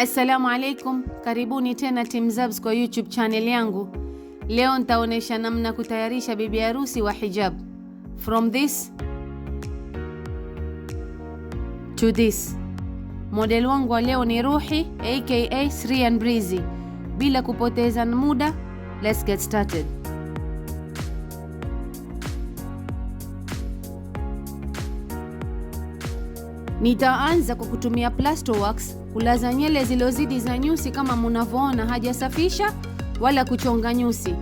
Assalamu alaikum, karibuni tena Team Zabz kwa YouTube channel yangu. Leo nitaonesha namna kutayarisha bibi harusi wa hijab. From this to this. Model wangu wa leo ni Ruhi aka Sri and Breezy. Bila kupoteza muda, let's get started. Nitaanza kwa kutumia plaster wax kulaza nyele zilizozidi za nyusi kama mnavyoona, hajasafisha wala kuchonga nyusi,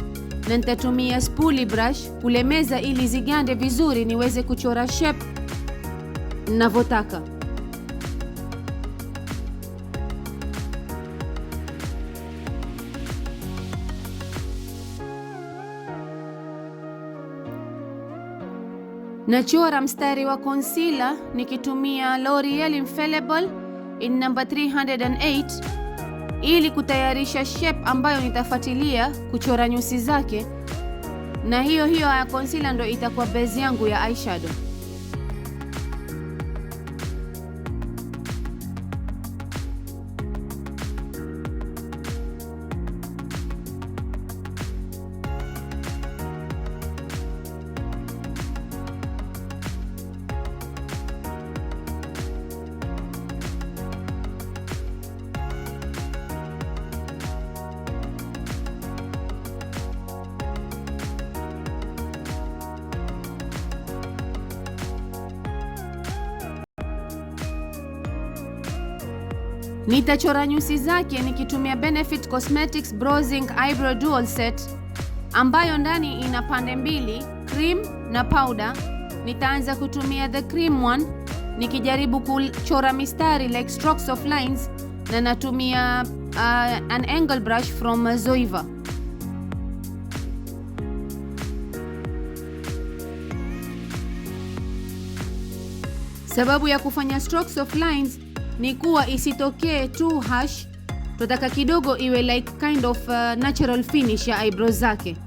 na nitatumia spoolie brush kulemeza ili zigande vizuri niweze kuchora shape ninavyotaka. Nachora mstari wa concealer nikitumia L'Oreal Infallible in number 308 ili kutayarisha shape ambayo nitafuatilia kuchora nyusi zake, na hiyo ya concealer ndo itakuwa base yangu ya eyeshadow. Nitachora nyusi zake nikitumia Benefit Cosmetics Bronzing Eyebrow Dual Set ambayo ndani ina pande mbili, cream na powder. Nitaanza kutumia the cream one nikijaribu kuchora mistari like strokes of lines, na natumia an angle brush from Zoeva. Sababu ya kufanya strokes of lines ni kuwa isitokee too harsh, tunataka kidogo iwe like kind of natural finish ya eyebrows zake.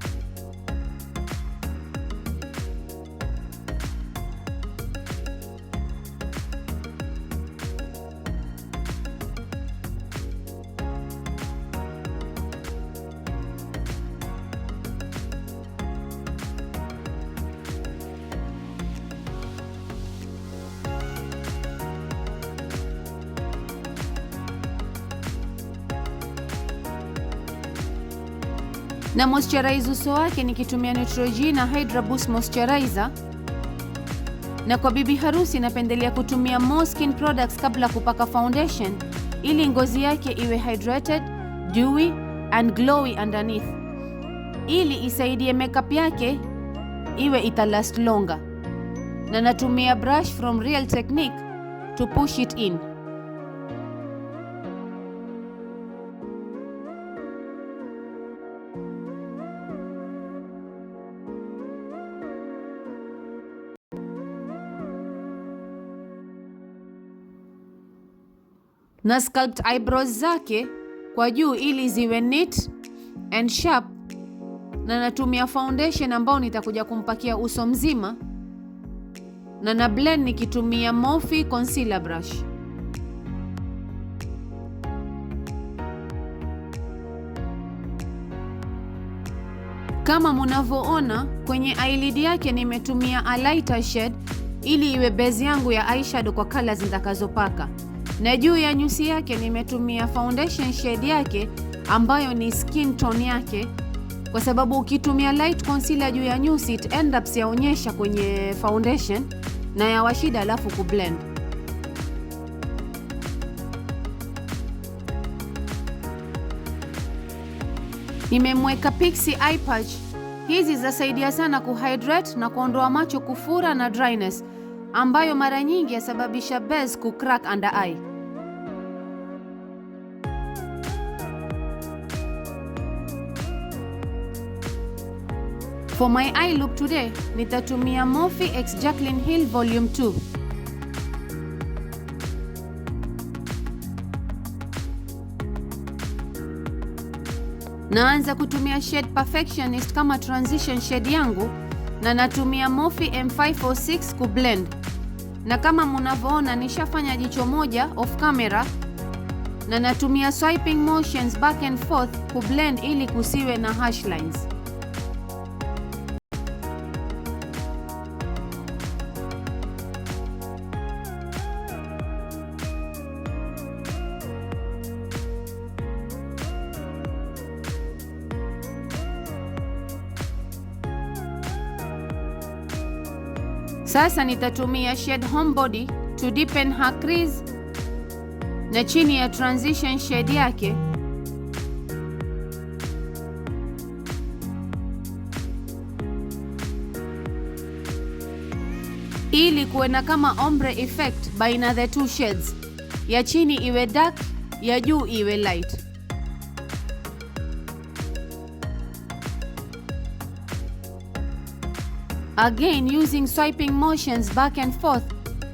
Na moisturize uso wake nikitumia Neutrogena Hydra Boost Moisturizer. Na kwa bibi harusi napendelea kutumia more skin products kabla kupaka foundation ili ngozi yake iwe hydrated, dewy and glowy underneath, ili isaidie makeup yake iwe italast longer. Na natumia brush from Real Technique to push it in. Na sculpt eyebrows zake kwa juu ili ziwe neat and sharp, na natumia foundation ambao nitakuja kumpakia uso mzima, na blend nikitumia Morphe concealer brush. Kama mnavyoona kwenye eyelid yake nimetumia a lighter shade ili iwe base yangu ya eyeshadow kwa colors nitakazopaka. Na juu ya nyusi yake nimetumia foundation shade yake ambayo ni skin tone yake, kwa sababu ukitumia light concealer juu ya nyusi it end up yaonyesha kwenye foundation na ya washida alafu kublend. Nimemweka Pixie eye patch. Hizi zasaidia sana kuhydrate na kuondoa macho kufura na dryness ambayo mara nyingi yasababisha base kucrack under eye. For my eye look today, nitatumia Morphe X Jaclyn Hill Volume 2. Naanza kutumia shade Perfectionist kama transition shade yangu, na natumia Morphe M506 kublend. Na kama mnavyoona nishafanya jicho moja off camera na natumia swiping motions back and forth kublend ili kusiwe na harsh lines. Sasa nitatumia shade Homebody to deepen her crease na chini ya transition shade yake ili kuwe na kama ombre effect baina the two shades, ya chini iwe dark, ya juu iwe light. Again using swiping motions back and forth,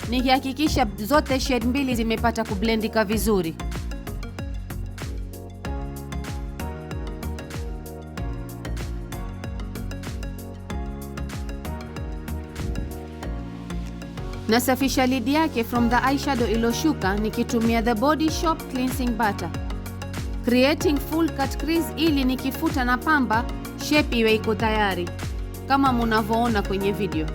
nikihakikisha zote shade mbili zimepata kublendika vizuri. Nasafisha lid yake from the eyeshadow iloshuka nikitumia the Body Shop cleansing butter, creating full cut crease ili nikifuta na pamba shape iwe iko tayari kama munavyoona kwenye video.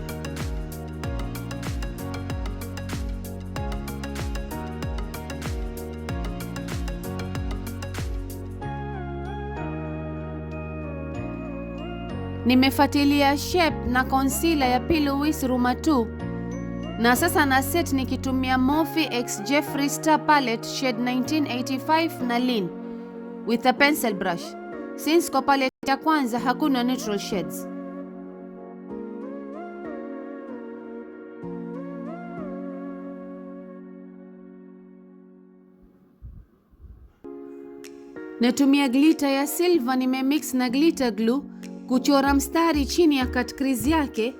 Nimefuatilia shape na concealer ya Pillow Ruma 2 na sasa na set nikitumia Morphe X Jeffree Star palette shade 1985 na Lean with a pencil brush, since kwa palette ya kwanza hakuna neutral shades. Natumia glitter ya silver nimemix na glitter glue kuchora mstari chini ya cut crease yake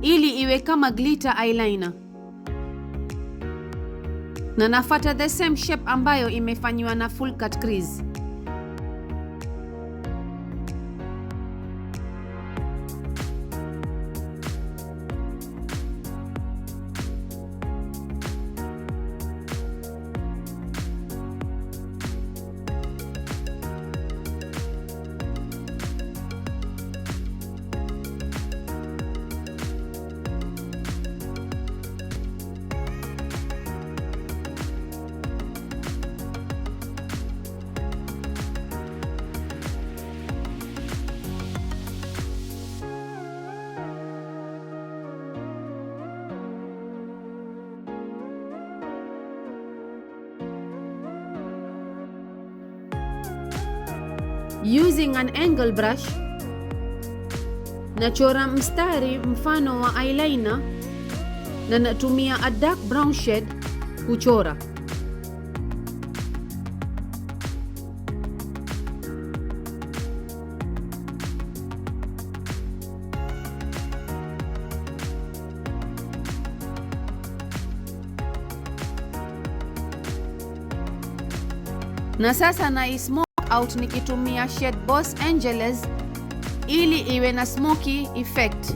ili iwe kama glitter eyeliner, na nafuata the same shape ambayo imefanywa na full cut crease. Using an angle brush, nachora mstari mfano wa eyeliner na natumia a dark brown shade kuchora. Na sasa na smoke out nikitumia shade Boss Angeles ili iwe na smoky effect.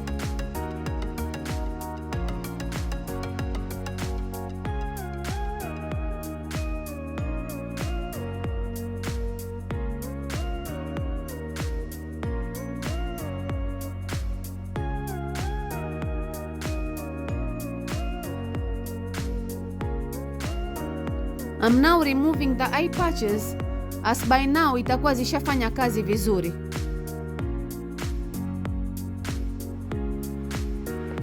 I'm now removing the eye patches, as by now itakuwa zishafanya kazi vizuri.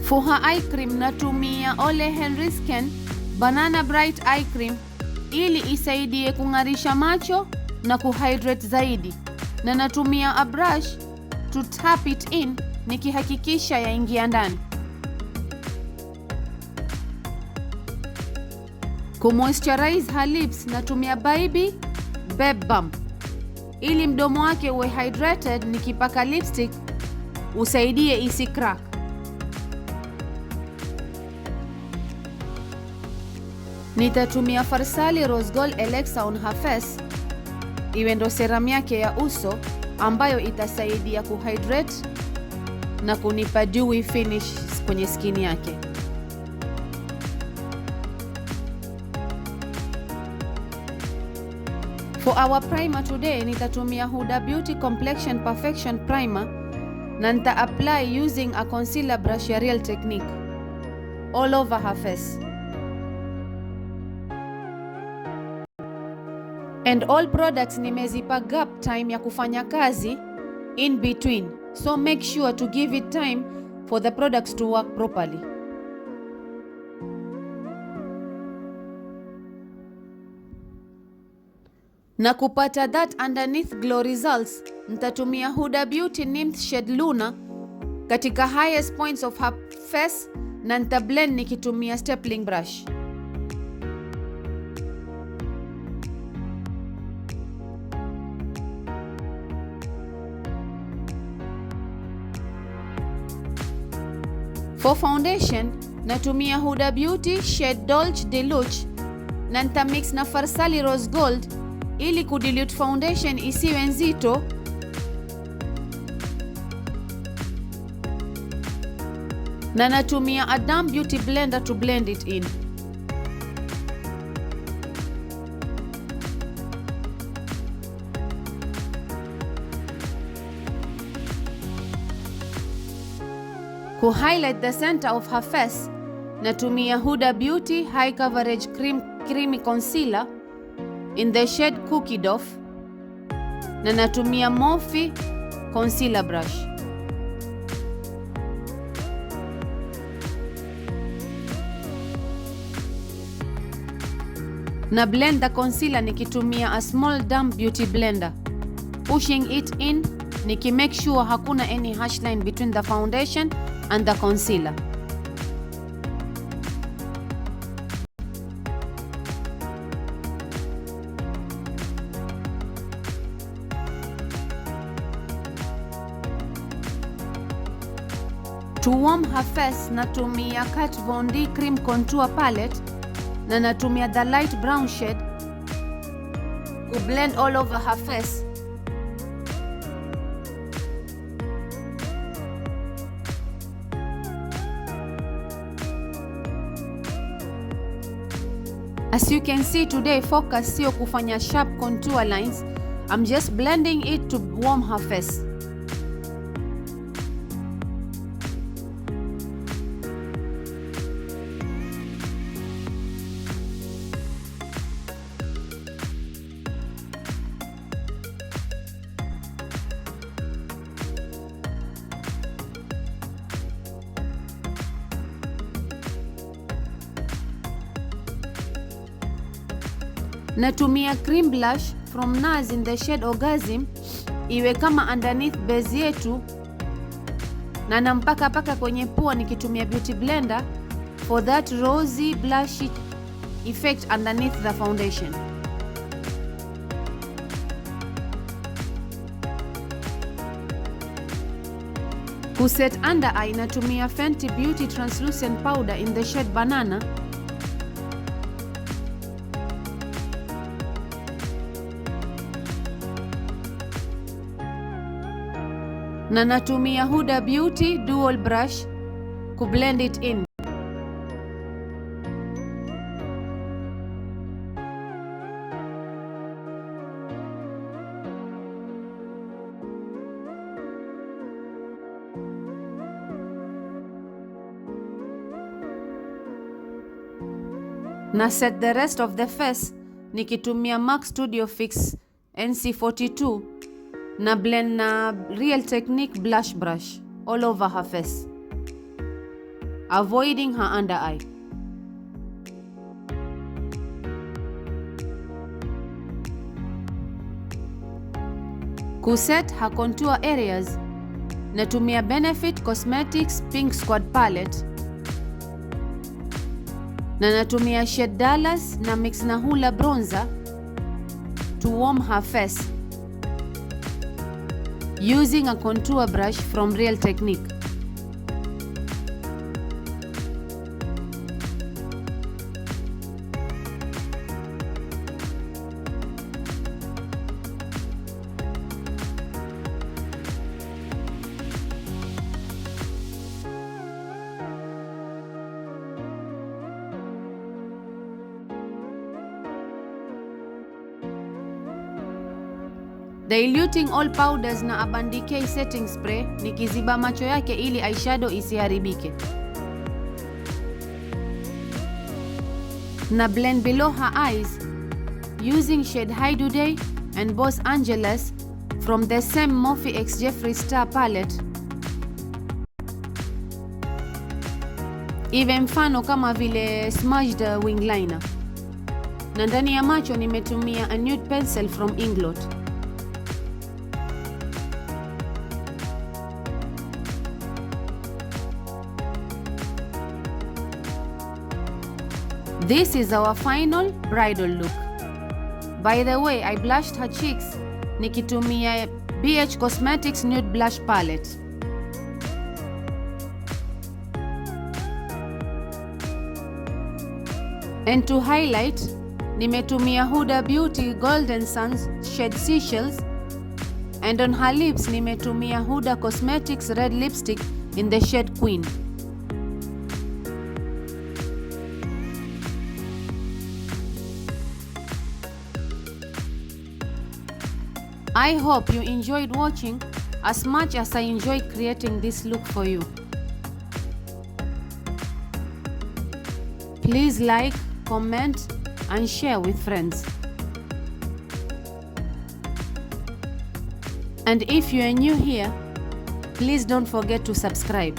For her eye cream natumia Ole Henriksen Banana Bright Eye Cream ili isaidie kung'arisha macho na kuhydrate zaidi, na natumia a brush to tap it in nikihakikisha yaingia ndani. Kumoisturize her lips natumia Baby Balm ili mdomo wake uwe hydrated, nikipaka lipstick usaidie isi crack. Nitatumia Farsali Rose Gold Elixir on her face iwe ndo serum yake ya uso ambayo itasaidia kuhydrate na kunipa dewy finish kwenye skin yake. For our primer today, nitatumia Huda Beauty Complexion Perfection Primer na nita apply using a concealer brush ya Real Technique all over her face. And all products nimezipa gap time ya kufanya kazi in between, so make sure to give it time for the products to work properly. Na kupata that underneath glow results, nitatumia Huda Beauty Nymph Shade Luna katika highest points of her face na nita blend nikitumia stapling brush. For foundation, natumia Huda Beauty Shade Dolce de Luce na nita mix na Farsali Rose Gold ili kudilute foundation isiwe nzito. Na natumia a damp beauty blender to blend it in. To highlight the center of her face, natumia Huda Beauty High Coverage Creamy Concealer in the shade Cookie Dough na natumia Morphe Concealer Brush. Na blend the concealer nikitumia a small damp beauty blender, pushing it in make sure hakuna any harsh line between the foundation and the concealer. To warm her face, natumia Kat Von D Cream Contour Palette na natumia the light brown shade to blend all over her face. As you can see today, focus sio kufanya sharp contour lines. I'm just blending it to warm her face. Natumia cream blush from NARS in the shade Orgasm iwe kama underneath base yetu, na nampaka paka kwenye pua nikitumia beauty blender for that rosy blushy effect underneath the foundation. To set under eye, natumia Fenty Beauty Translucent Powder in the shade Banana na natumia Huda Beauty Dual Brush ku blend it in. Na set the rest of the face nikitumia MAC Studio Fix NC42 na blend na Real Technique blush brush all over her face, avoiding her under eye. Kuset her contour areas, natumia Benefit Cosmetics Pink Squad Palette na natumia shade Dallas na mix na Hula Bronzer to warm her face using a contour brush from Real Technique. Diluting all powders na Urban Decay setting spray nikiziba macho yake ili eyeshadow isiharibike. Na blend below her eyes using shade High Day and Boss Angeles from the same Morphe X Jeffree Star palette. Iwe mfano kama vile smudged wing liner. Na ndani ya macho nimetumia a nude pencil from Inglot. This is our final bridal look. By the way, I blushed her cheeks nikitumia BH Cosmetics Nude Blush Palette. And to highlight, nimetumia Huda Beauty Golden Suns shade Seashells, and on her lips nimetumia Huda Cosmetics Red Lipstick in the shade Queen. I hope you enjoyed watching as much as I enjoyed creating this look for you. Please like, comment and share with friends. And if you are new here, please don't forget to subscribe.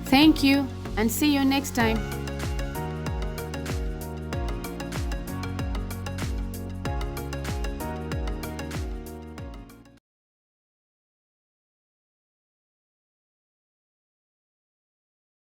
Thank you and see you next time.